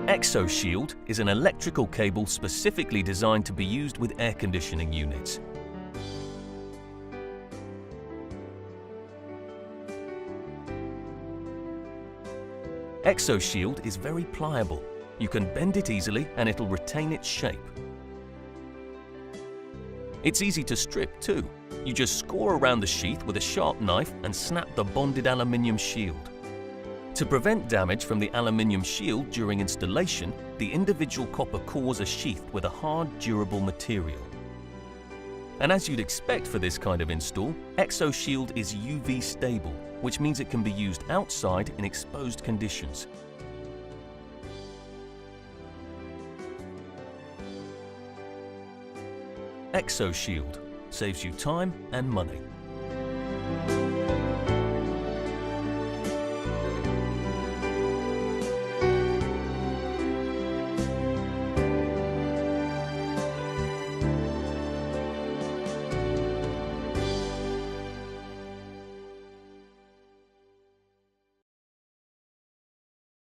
EXO Shield is an electrical cable specifically designed to be used with air conditioning units. EXO Shield is very pliable. You can bend it easily and it'll retain its shape. It's easy to strip too. You just score around the sheath with a sharp knife and snap the bonded aluminium shield. To prevent damage from the aluminium shield during installation, the individual copper cores are sheathed with a hard, durable material. And as you'd expect for this kind of install, EXO Shield is UV stable, which means it can be used outside in exposed conditions. EXO Shield saves you time and money.